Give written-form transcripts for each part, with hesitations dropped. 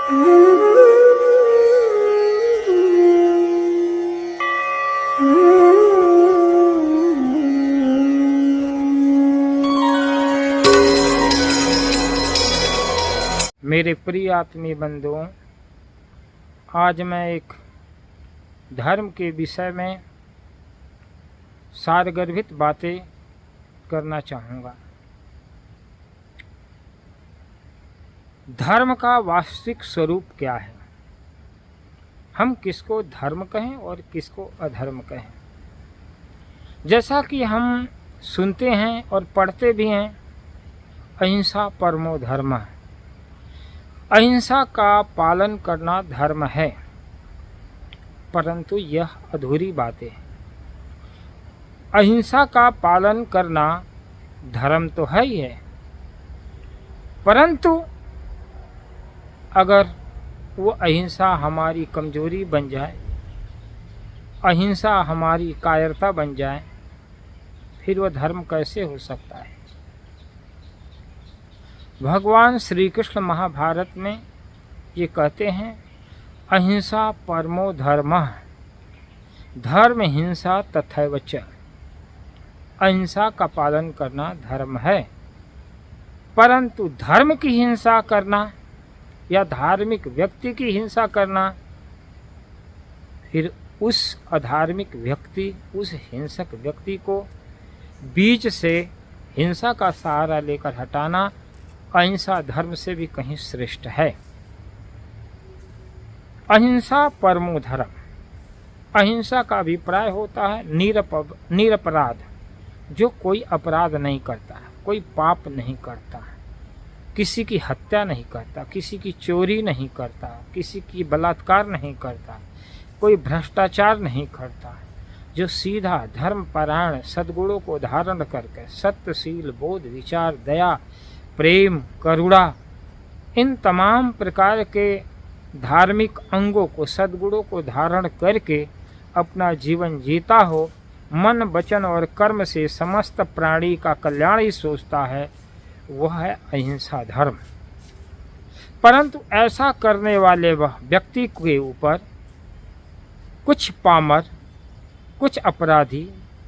मेरे प्रिय आत्मीय बंधुओं, आज मैं एक धर्म के विषय में सारगर्भित बातें करना चाहूँगा। धर्म का वास्तविक स्वरूप क्या है? हम किसको धर्म कहें और किसको अधर्म कहें? जैसा कि हम सुनते हैं और पढ़ते भी हैं, अहिंसा परमो धर्म है। अहिंसा का पालन करना धर्म है, परंतु यह अधूरी बातें हैं। अहिंसा का पालन करना धर्म तो है ही है, परंतु अगर वो अहिंसा हमारी कमजोरी बन जाए, अहिंसा हमारी कायरता बन जाए, फिर वह धर्म कैसे हो सकता है? भगवान श्री कृष्ण महाभारत में ये कहते हैं, अहिंसा परमो धर्मः, धर्म हिंसा तथैव च। अहिंसा का पालन करना धर्म है, परंतु धर्म की हिंसा करना या धार्मिक व्यक्ति की हिंसा करना, फिर उस अधार्मिक व्यक्ति, उस हिंसक व्यक्ति को बीच से हिंसा का सहारा लेकर हटाना अहिंसा धर्म से भी कहीं श्रेष्ठ है। अहिंसा परमो धर्म। अहिंसा का अभिप्राय होता है निरपराध, जो कोई अपराध नहीं करता, कोई पाप नहीं करता, किसी की हत्या नहीं करता, किसी की चोरी नहीं करता, किसी की बलात्कार नहीं करता, कोई भ्रष्टाचार नहीं करता, जो सीधा धर्मपरायण सद्गुणों को धारण करके सत्यशील, बोध, विचार, दया, प्रेम, करुणा, इन तमाम प्रकार के धार्मिक अंगों को, सद्गुणों को धारण करके अपना जीवन जीता हो, मन, वचन और कर्म से समस्त प्राणी का कल्याण ही सोचता है, वह है अहिंसा धर्म। परंतु ऐसा करने वाले वह व्यक्ति के ऊपर कुछ पामर, कुछ अपराधी,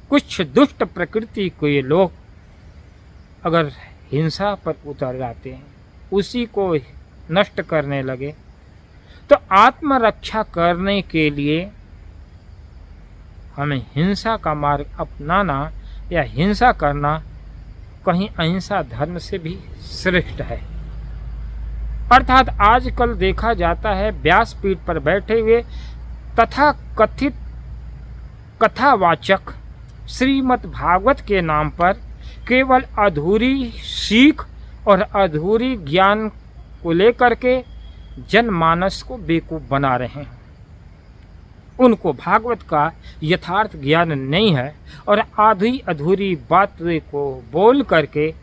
कुछ दुष्ट प्रकृति के लोग अगर हिंसा पर उतर जाते हैं, उसी को नष्ट करने लगे, तो आत्मरक्षा करने के लिए हमें हिंसा का मार्ग अपनाना या हिंसा करना कहीं अहिंसा धर्म से भी श्रेष्ठ है। अर्थात आजकल देखा जाता है, व्यासपीठ पर बैठे हुए तथा कथित कथावाचक श्रीमद् भागवत के नाम पर केवल अधूरी सीख और अधूरी ज्ञान को लेकर के जनमानस को बेवकूफ बना रहे हैं। उनको भागवत का यथार्थ ज्ञान नहीं है और आधी अधूरी बातें को बोल करके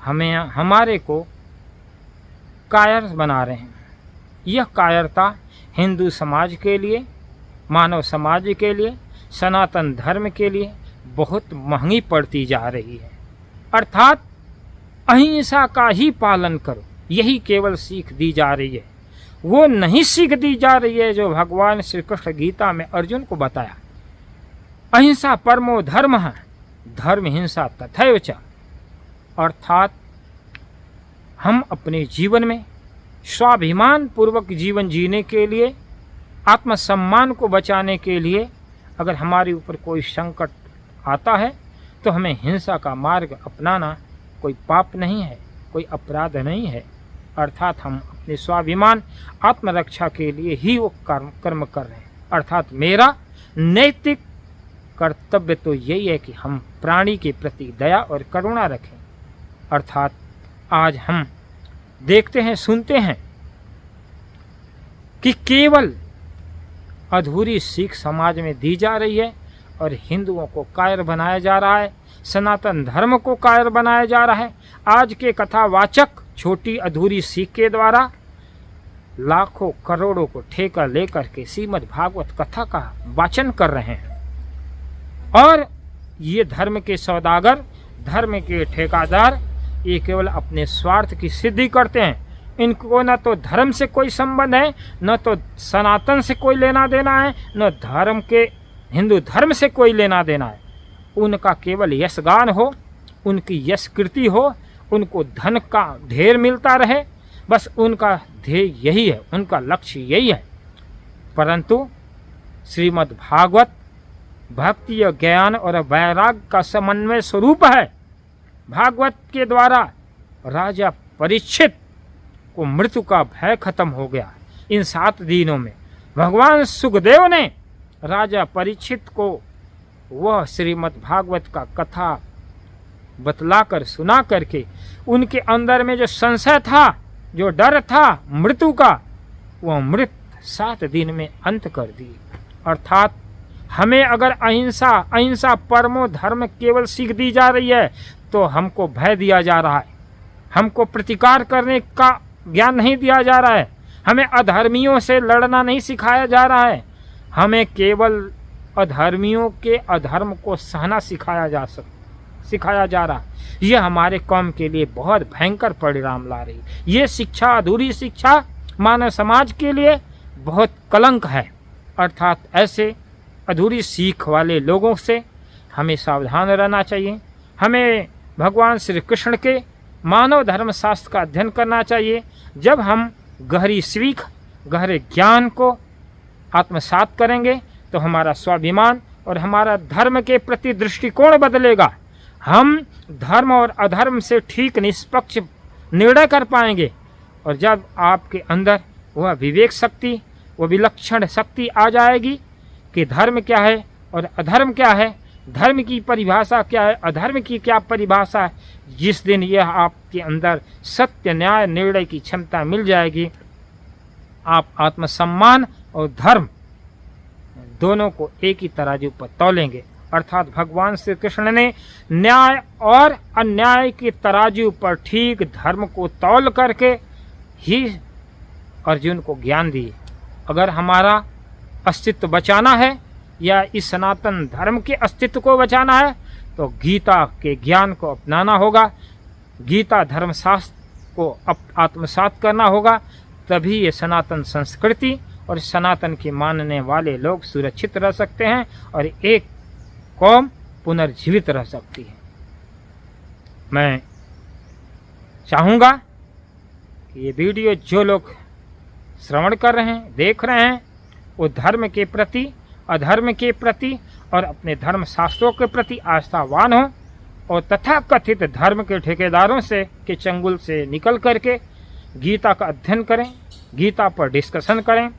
हमारे को कायर बना रहे हैं। यह कायरता हिंदू समाज के लिए, मानव समाज के लिए, सनातन धर्म के लिए बहुत महंगी पड़ती जा रही है। अर्थात अहिंसा का ही पालन करो, यही केवल सीख दी जा रही है। वो नहीं सीख दी जा रही है जो भगवान श्री कृष्ण गीता में अर्जुन को बताया, अहिंसा परमो धर्म है, धर्म हिंसा तथैव च। अर्थात हम अपने जीवन में स्वाभिमान पूर्वक जीवन जीने के लिए, आत्मसम्मान को बचाने के लिए अगर हमारे ऊपर कोई संकट आता है, तो हमें हिंसा का मार्ग अपनाना कोई पाप नहीं है, कोई अपराध नहीं है। अर्थात हम अपने स्वाभिमान, आत्मरक्षा के लिए ही वो कर्म कर रहे हैं। अर्थात मेरा नैतिक कर्तव्य तो यही है कि हम प्राणी के प्रति दया और करुणा रखें। अर्थात आज हम देखते हैं, सुनते हैं कि केवल अधूरी सीख समाज में दी जा रही है और हिंदुओं को कायर बनाया जा रहा है, सनातन धर्म को कायर बनाया जा रहा है। आज के कथावाचक छोटी अधूरी सीख के द्वारा लाखों करोड़ों को ठेका लेकर के श्रीमद् भागवत कथा का वाचन कर रहे हैं और ये धर्म के सौदागर, धर्म के ठेकेदार, ये केवल अपने स्वार्थ की सिद्धि करते हैं। इनको न तो धर्म से कोई संबंध है, न तो सनातन से कोई लेना देना है, न धर्म के हिंदू धर्म से कोई लेना देना है। उनका केवल यशगान हो, उनकी यशकृति हो, उनको धन का ढेर मिलता रहे, बस उनका ध्येय यही है, उनका लक्ष्य यही है। परंतु श्रीमद् भागवत भक्ति और ज्ञान और वैराग का समन्वय स्वरूप है। भागवत के द्वारा राजा परीक्षित को मृत्यु का भय खत्म हो गया। इन 7 दिनों में भगवान सुखदेव ने राजा परीक्षित को वह श्रीमद् भागवत का कथा बतलाकर सुना करके उनके अंदर में जो संशय था, जो डर था मृत्यु का, वह मृत्यु 7 दिन में अंत कर दी। अर्थात हमें अगर अहिंसा परमो धर्म केवल सीख दी जा रही है तो हमको भय दिया जा रहा है, हमको प्रतिकार करने का ज्ञान नहीं दिया जा रहा है, हमें अधर्मियों से लड़ना नहीं सिखाया जा रहा है, हमें केवल अधर्मियों के अधर्म को सहना सिखाया जा रहा है। यह हमारे कौम के लिए बहुत भयंकर परिणाम ला रही। ये शिक्षा, अधूरी शिक्षा मानव समाज के लिए बहुत कलंक है। अर्थात ऐसे अधूरी सीख वाले लोगों से हमें सावधान रहना चाहिए। हमें भगवान श्री कृष्ण के मानव धर्म शास्त्र का अध्ययन करना चाहिए। जब हम गहरी सीख, गहरे ज्ञान को आत्मसात करेंगे तो हमारा स्वाभिमान और हमारा धर्म के प्रति दृष्टिकोण बदलेगा। हम धर्म और अधर्म से ठीक निष्पक्ष निर्णय कर पाएंगे। और जब आपके अंदर वह विवेक शक्ति, वह विलक्षण शक्ति आ जाएगी कि धर्म क्या है और अधर्म क्या है, धर्म की परिभाषा क्या है, अधर्म की क्या परिभाषा है, जिस दिन यह आपके अंदर सत्य न्याय निर्णय की क्षमता मिल जाएगी, आप आत्मसम्मान और धर्म दोनों को एक ही तराजू पर तौलेंगे। अर्थात भगवान श्री कृष्ण ने न्याय और अन्याय के तराजू पर ठीक धर्म को तौल करके ही अर्जुन को ज्ञान दिए। अगर हमारा अस्तित्व बचाना है या इस सनातन धर्म के अस्तित्व को बचाना है तो गीता के ज्ञान को अपनाना होगा, गीता धर्मशास्त्र को आत्मसात करना होगा। तभी ये सनातन संस्कृति और सनातन के मानने वाले लोग सुरक्षित रह सकते हैं और एक कौम पुनर्जीवित रह सकती है। मैं चाहूँगा कि ये वीडियो जो लोग श्रवण कर रहे हैं, देख रहे हैं, वो धर्म के प्रति, अधर्म के प्रति और अपने धर्म शास्त्रों के प्रति आस्थावान हो और तथाकथित धर्म के ठेकेदारों से के चंगुल से निकल करके गीता का अध्ययन करें, गीता पर डिस्कशन करें,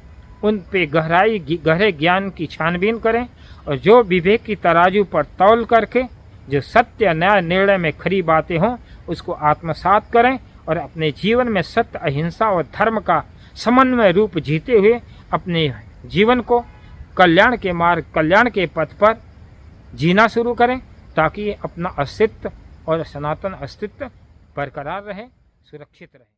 उन पे गहरे ज्ञान की छानबीन करें और जो विवेक की तराजू पर तौल करके जो सत्य न्याय निर्णय में खरी बातें हों उसको आत्मसात करें और अपने जीवन में सत्य, अहिंसा और धर्म का समन्वय रूप जीते हुए अपने जीवन को कल्याण के मार्ग, कल्याण के पथ पर जीना शुरू करें ताकि अपना अस्तित्व और सनातन अस्तित्व बरकरार रहे, सुरक्षित रहे।